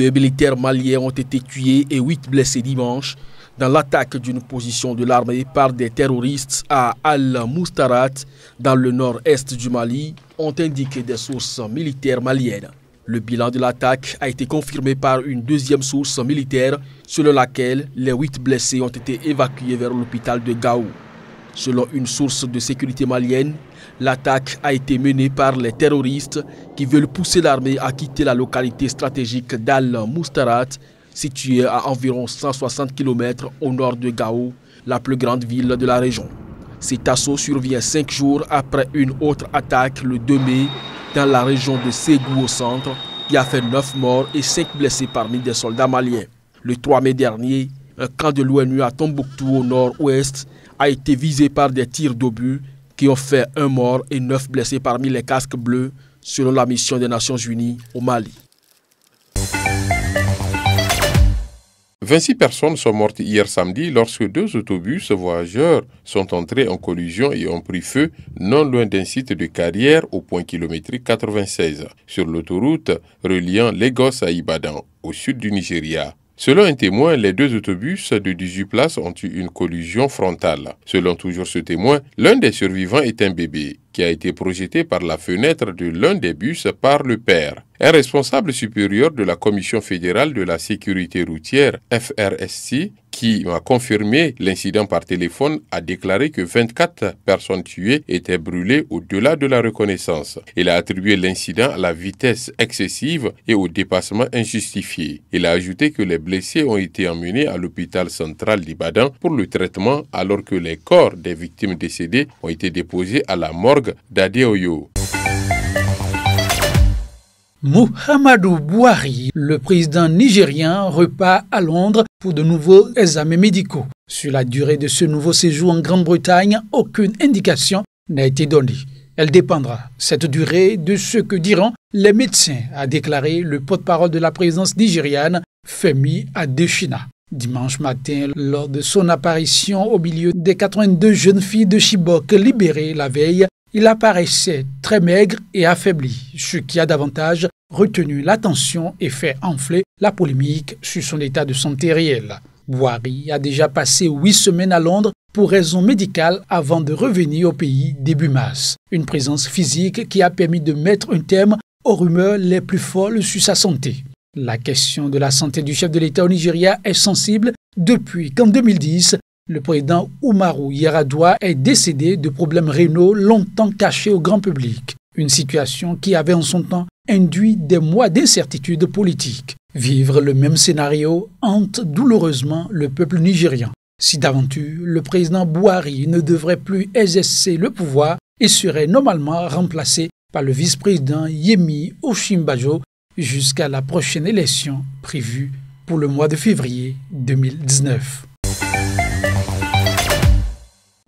2 militaires maliens ont été tués et 8 blessés dimanche dans l'attaque d'une position de l'armée par des terroristes à Al-Moustarat, dans le nord-est du Mali, ont indiqué des sources militaires maliennes. Le bilan de l'attaque a été confirmé par une deuxième source militaire, selon laquelle les 8 blessés ont été évacués vers l'hôpital de Gao. Selon une source de sécurité malienne, l'attaque a été menée par les terroristes qui veulent pousser l'armée à quitter la localité stratégique d'Al-Moustarat, située à environ 160 km au nord de Gao, la plus grande ville de la région. Cet assaut survient 5 jours après une autre attaque le 2 mai dans la région de Ségou au centre, qui a fait 9 morts et 5 blessés parmi des soldats maliens. Le 3 mai dernier, un camp de l'ONU à Tombouctou au nord-ouest a été visé par des tirs d'obus qui ont fait 1 mort et 9 blessés parmi les casques bleus, selon la mission des Nations Unies au Mali. 26 personnes sont mortes hier samedi lorsque 2 autobus voyageurs sont entrés en collision et ont pris feu non loin d'un site de carrière au point kilométrique 96 sur l'autoroute reliant Lagos à Ibadan, au sud du Nigeria. Selon un témoin, les 2 autobus de 18 places ont eu une collision frontale. Selon toujours ce témoin, l'un des survivants est un bébé qui a été projeté par la fenêtre de l'un des bus par le père. Un responsable supérieur de la Commission fédérale de la sécurité routière, FRSC, qui m'a confirmé l'incident par téléphone, a déclaré que 24 personnes tuées étaient brûlées au-delà de la reconnaissance. Il a attribué l'incident à la vitesse excessive et au dépassement injustifié. Il a ajouté que les blessés ont été emmenés à l'hôpital central d'Ibadan pour le traitement, alors que les corps des victimes décédées ont été déposés à la morgue d'Adéoyo. Muhammadu Buhari, le président nigérien, repart à Londres pour de nouveaux examens médicaux. Sur la durée de ce nouveau séjour en Grande-Bretagne, aucune indication n'a été donnée. Elle dépendra, cette durée, de ce que diront les médecins, a déclaré le porte-parole de la présidence nigériane, Femi Adesina. Dimanche matin, lors de son apparition au milieu des 82 jeunes filles de Chibok libérées la veille, il apparaissait très maigre et affaibli, ce qui a davantage retenu l'attention et fait enfler la polémique sur son état de santé réel. Buhari a déjà passé 8 semaines à Londres pour raisons médicales avant de revenir au pays début mars. Une présence physique qui a permis de mettre un terme aux rumeurs les plus folles sur sa santé. La question de la santé du chef de l'État au Nigeria est sensible depuis qu'en 2010, le président Umaru Yar'Adua est décédé de problèmes rénaux longtemps cachés au grand public. Une situation qui avait en son temps induit des mois d'incertitude politique. Vivre le même scénario hante douloureusement le peuple nigérian. Si d'aventure, le président Buhari ne devrait plus exercer le pouvoir et serait normalement remplacé par le vice-président Yemi Osinbajo jusqu'à la prochaine élection prévue pour le mois de février 2019.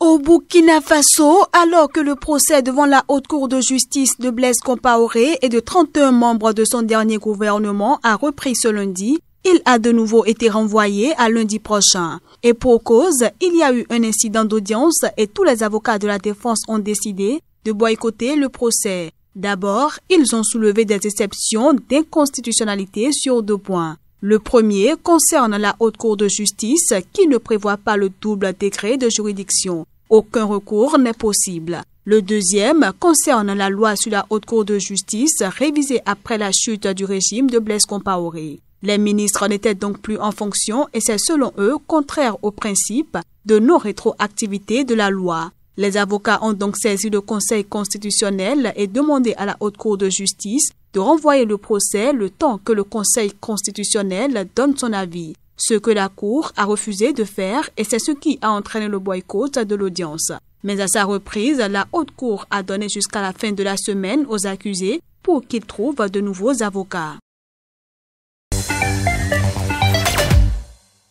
Au Burkina Faso, alors que le procès devant la Haute Cour de justice de Blaise Compaoré et de 31 membres de son dernier gouvernement a repris ce lundi, il a de nouveau été renvoyé à lundi prochain. Et pour cause, il y a eu un incident d'audience et tous les avocats de la défense ont décidé de boycotter le procès. D'abord, ils ont soulevé des exceptions d'inconstitutionnalité sur 2 points. Le premier concerne la Haute Cour de justice qui ne prévoit pas le double degré de juridiction. Aucun recours n'est possible. Le deuxième concerne la loi sur la Haute Cour de justice révisée après la chute du régime de Blaise Compaoré. Les ministres n'étaient donc plus en fonction et c'est selon eux contraire au principe de non-rétroactivité de la loi. Les avocats ont donc saisi le Conseil constitutionnel et demandé à la Haute Cour de justice de renvoyer le procès le temps que le Conseil constitutionnel donne son avis. Ce que la Cour a refusé de faire et c'est ce qui a entraîné le boycott de l'audience. Mais à sa reprise, la Haute Cour a donné jusqu'à la fin de la semaine aux accusés pour qu'ils trouvent de nouveaux avocats.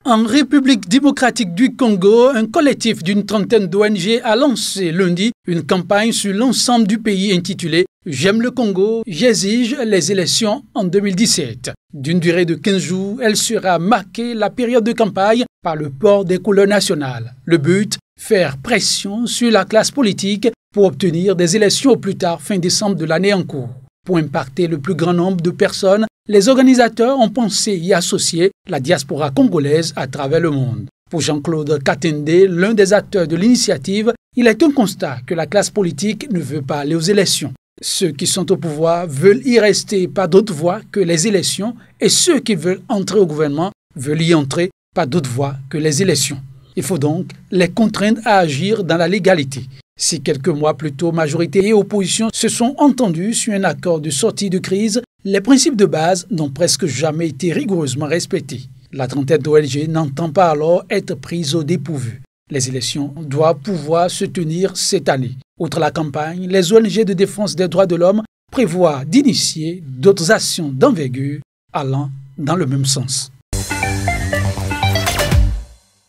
En République démocratique du Congo, un collectif d'une trentaine d'ONG a lancé lundi une campagne sur l'ensemble du pays intitulée « J'aime le Congo, j'exige les élections en 2017 ». D'une durée de 15 jours, elle sera marquée la période de campagne par le port des couleurs nationales. Le but, faire pression sur la classe politique pour obtenir des élections au plus tard fin décembre de l'année en cours. Pour impacter le plus grand nombre de personnes, les organisateurs ont pensé y associer la diaspora congolaise à travers le monde. Pour Jean-Claude Katende, l'un des acteurs de l'initiative, il est un constat que la classe politique ne veut pas aller aux élections. Ceux qui sont au pouvoir veulent y rester par d'autres voies que les élections et ceux qui veulent entrer au gouvernement veulent y entrer par d'autres voies que les élections. Il faut donc les contraindre à agir dans la légalité. Si quelques mois plus tôt, majorité et opposition se sont entendus sur un accord de sortie de crise, les principes de base n'ont presque jamais été rigoureusement respectés. La trentaine d'ONG n'entend pas alors être prise au dépourvu. Les élections doivent pouvoir se tenir cette année. Outre la campagne, les ONG de défense des droits de l'homme prévoient d'initier d'autres actions d'envergure allant dans le même sens.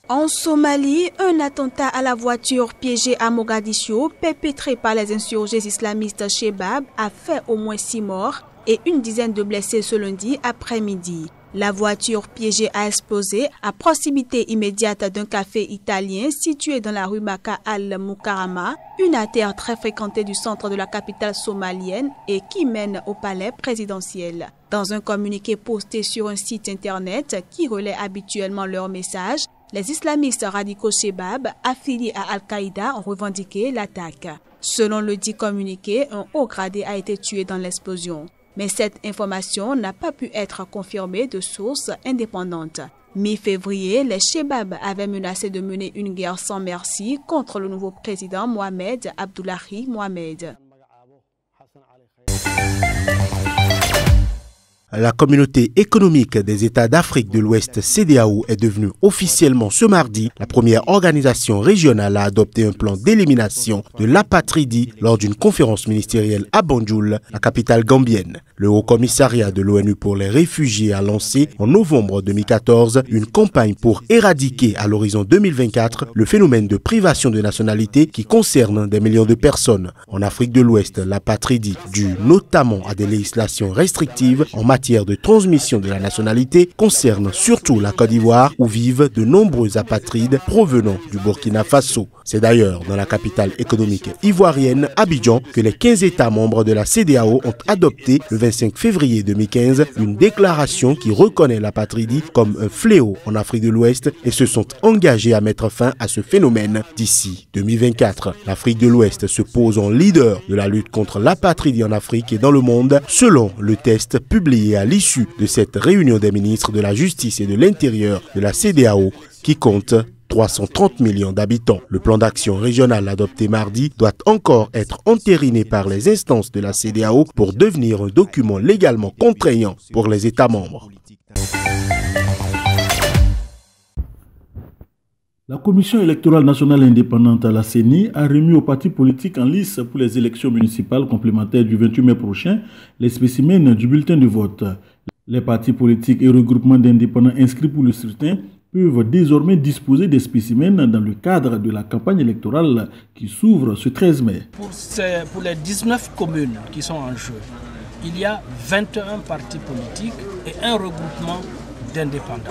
En Somalie, un attentat à la voiture piégée à Mogadiscio, perpétré par les insurgés islamistes Shebab, a fait au moins 6 morts et une dizaine de blessés ce lundi après-midi. La voiture piégée a explosé à proximité immédiate d'un café italien situé dans la rue Maka al-Mukarama, une artère très fréquentée du centre de la capitale somalienne et qui mène au palais présidentiel. Dans un communiqué posté sur un site internet qui relaie habituellement leurs messages, les islamistes radicaux Shebab, affiliés à Al-Qaïda, ont revendiqué l'attaque. Selon le dit communiqué, un haut gradé a été tué dans l'explosion. Mais cette information n'a pas pu être confirmée de sources indépendantes. Mi-février, les Shebab avaient menacé de mener une guerre sans merci contre le nouveau président Mohamed Abdullahi Mohamed. La communauté économique des États d'Afrique de l'Ouest CEDEAO est devenue officiellement ce mardi la première organisation régionale à adopter un plan d'élimination de l'apatridie lors d'une conférence ministérielle à Banjul, la capitale gambienne. Le Haut Commissariat de l'ONU pour les réfugiés a lancé en novembre 2014 une campagne pour éradiquer à l'horizon 2024 le phénomène de privation de nationalité qui concerne des millions de personnes. En Afrique de l'Ouest, l'apatridie, due notamment à des législations restrictives en matière de transmission de la nationalité, concerne surtout la Côte d'Ivoire où vivent de nombreux apatrides provenant du Burkina Faso. C'est d'ailleurs dans la capitale économique ivoirienne, Abidjan, que les 15 États membres de la CEDEAO ont adopté le 25 février 2015 une déclaration qui reconnaît l'apatridie comme un fléau en Afrique de l'Ouest et se sont engagés à mettre fin à ce phénomène d'ici 2024. L'Afrique de l'Ouest se pose en leader de la lutte contre l'apatridie en Afrique et dans le monde, selon le test publié à l'issue de cette réunion des ministres de la Justice et de l'Intérieur de la CEDEAO qui compte 330 millions d'habitants. Le plan d'action régional adopté mardi doit encore être entériné par les instances de la CEDEAO pour devenir un document légalement contraignant pour les États membres. La Commission électorale nationale indépendante, la CENI, a remis aux partis politiques en lice pour les élections municipales complémentaires du 28 mai prochain les spécimens du bulletin de vote. Les partis politiques et regroupements d'indépendants inscrits pour le scrutin peuvent désormais disposer des spécimens dans le cadre de la campagne électorale qui s'ouvre ce 13 mai. Pour les 19 communes qui sont en jeu, il y a 21 partis politiques et un regroupement d'indépendants.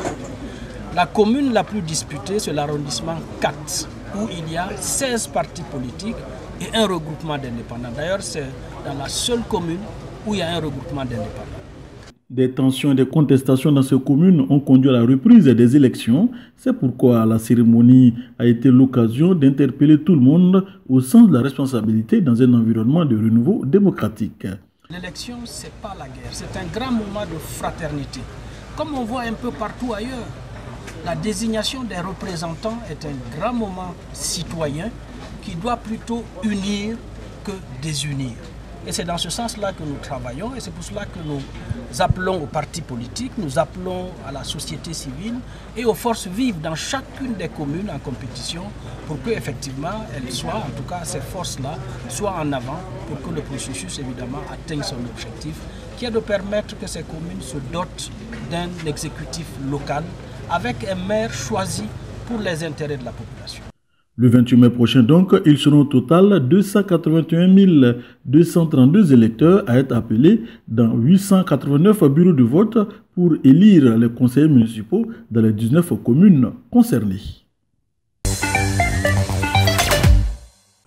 La commune la plus disputée, c'est l'arrondissement 4, où il y a 16 partis politiques et un regroupement d'indépendants. D'ailleurs, c'est dans la seule commune où il y a un regroupement d'indépendants. Des tensions et des contestations dans ces communes ont conduit à la reprise des élections. C'est pourquoi la cérémonie a été l'occasion d'interpeller tout le monde au sens de la responsabilité dans un environnement de renouveau démocratique. L'élection, ce n'est pas la guerre, c'est un grand moment de fraternité. Comme on voit un peu partout ailleurs, la désignation des représentants est un grand moment citoyen qui doit plutôt unir que désunir. Et c'est dans ce sens-là que nous travaillons et c'est pour cela que nous appelons aux partis politiques, nous appelons à la société civile et aux forces vives dans chacune des communes en compétition pour que effectivement elles soient, en tout cas ces forces-là, soient en avant pour que le processus évidemment atteigne son objectif qui est de permettre que ces communes se dotent d'un exécutif local avec un maire choisi pour les intérêts de la population. Le 28 mai prochain donc, ils seront au total 281 232 électeurs à être appelés dans 889 bureaux de vote pour élire les conseillers municipaux dans les 19 communes concernées.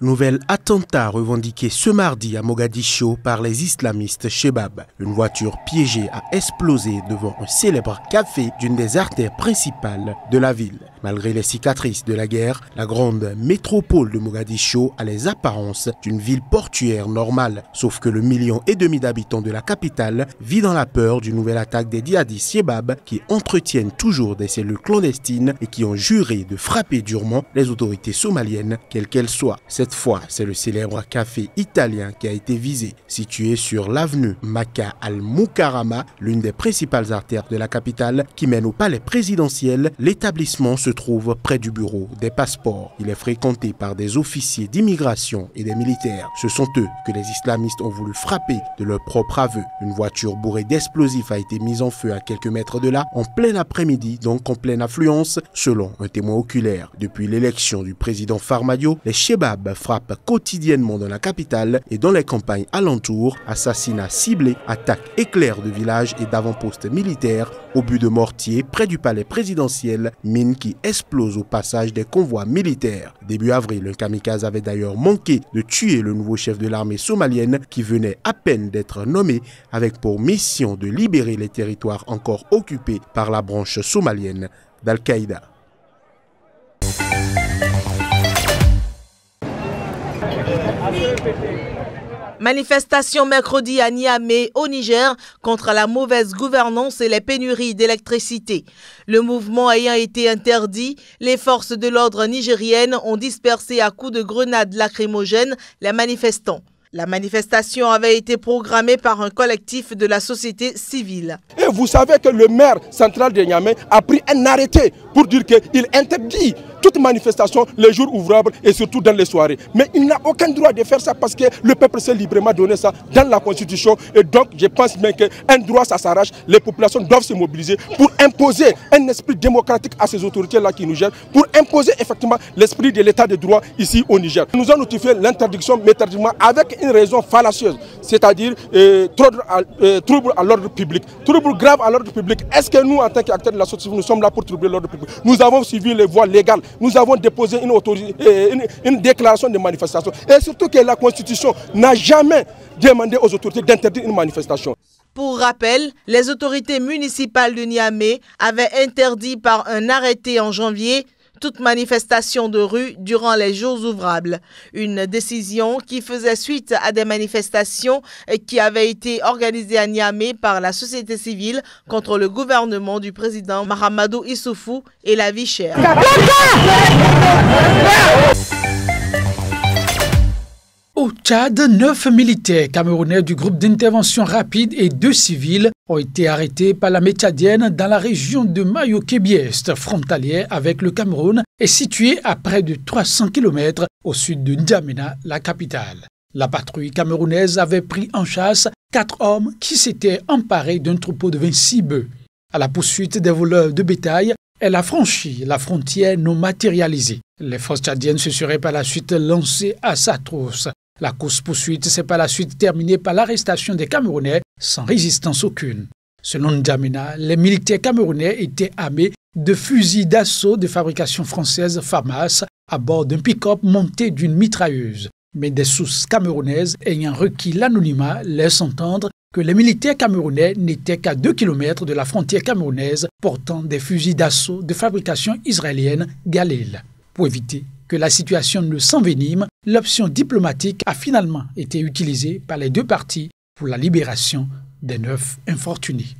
Nouvel attentat revendiqué ce mardi à Mogadiscio par les islamistes Chebab. Une voiture piégée a explosé devant un célèbre café d'une des artères principales de la ville. Malgré les cicatrices de la guerre, la grande métropole de Mogadiscio a les apparences d'une ville portuaire normale. Sauf que le 1,5 million d'habitants de la capitale vit dans la peur d'une nouvelle attaque des djihadistes Chebab qui entretiennent toujours des cellules clandestines et qui ont juré de frapper durement les autorités somaliennes, quelles qu'elles soient. Cette fois, c'est le célèbre café italien qui a été visé. Situé sur l'avenue Maka al-Mukarrama, l'une des principales artères de la capitale qui mène au palais présidentiel, l'établissement se trouve près du bureau des passeports. Il est fréquenté par des officiers d'immigration et des militaires. Ce sont eux que les islamistes ont voulu frapper de leur propre aveu. Une voiture bourrée d'explosifs a été mise en feu à quelques mètres de là, en plein après-midi, donc en pleine affluence, selon un témoin oculaire. Depuis l'élection du président Farmadio, les Chebab frappent quotidiennement dans la capitale et dans les campagnes alentours, assassinats ciblés, attaques éclairs de villages et d'avant-postes militaires, au but de mortier près du palais présidentiel, mine qui explose au passage des convois militaires. Début avril, un kamikaze avait d'ailleurs manqué de tuer le nouveau chef de l'armée somalienne qui venait à peine d'être nommé avec pour mission de libérer les territoires encore occupés par la branche somalienne d'Al-Qaïda. Manifestation mercredi à Niamey, au Niger, contre la mauvaise gouvernance et les pénuries d'électricité. Le mouvement ayant été interdit, les forces de l'ordre nigériennes ont dispersé à coups de grenades lacrymogènes les manifestants. La manifestation avait été programmée par un collectif de la société civile. Et vous savez que le maire central de Niamey a pris un arrêté pour dire qu'il interdit toute manifestation les jours ouvrables et surtout dans les soirées. Mais il n'a aucun droit de faire ça parce que le peuple s'est librement donné ça dans la Constitution. Et donc je pense bien qu'un droit ça s'arrache. Les populations doivent se mobiliser pour imposer un esprit démocratique à ces autorités-là qui nous gèrent, pour imposer effectivement l'esprit de l'état de droit ici au Niger. Nous avons notifié l'interdiction, mais tardivement avec une raison fallacieuse, c'est-à-dire trouble à l'ordre public. Trouble grave à l'ordre public. Est-ce que nous, en tant qu'acteurs de la société, nous sommes là pour troubler l'ordre public? Nous avons suivi les voies légales. Nous avons déposé une déclaration de manifestation. Et surtout que la Constitution n'a jamais demandé aux autorités d'interdire une manifestation. Pour rappel, les autorités municipales de Niamey avaient interdit par un arrêté en janvier toute manifestation de rue durant les jours ouvrables. Une décision qui faisait suite à des manifestations qui avaient été organisées à Niamey par la société civile contre le gouvernement du président Mahamadou Issoufou et la vie chère. Au Tchad, 9 militaires camerounais du groupe d'intervention rapide et 2 civils ont été arrêtés par l'armée tchadienne dans la région de Mayo-Kébiest, frontalière avec le Cameroun et située à près de 300 km au sud de N'Djamena, la capitale. La patrouille camerounaise avait pris en chasse 4 hommes qui s'étaient emparés d'un troupeau de 26 bœufs. À la poursuite des voleurs de bétail, elle a franchi la frontière non matérialisée. Les forces tchadiennes se seraient par la suite lancées à sa trousse. La course-poursuite s'est par la suite terminée par l'arrestation des Camerounais sans résistance aucune. Selon N'Djamena, les militaires camerounais étaient armés de fusils d'assaut de fabrication française FAMAS à bord d'un pick-up monté d'une mitrailleuse. Mais des sources camerounaises ayant requis l'anonymat laissent entendre que les militaires camerounais n'étaient qu'à 2 km de la frontière camerounaise portant des fusils d'assaut de fabrication israélienne Galil. Pour éviter que la situation ne s'envenime, l'option diplomatique a finalement été utilisée par les 2 parties pour la libération des 9 infortunés.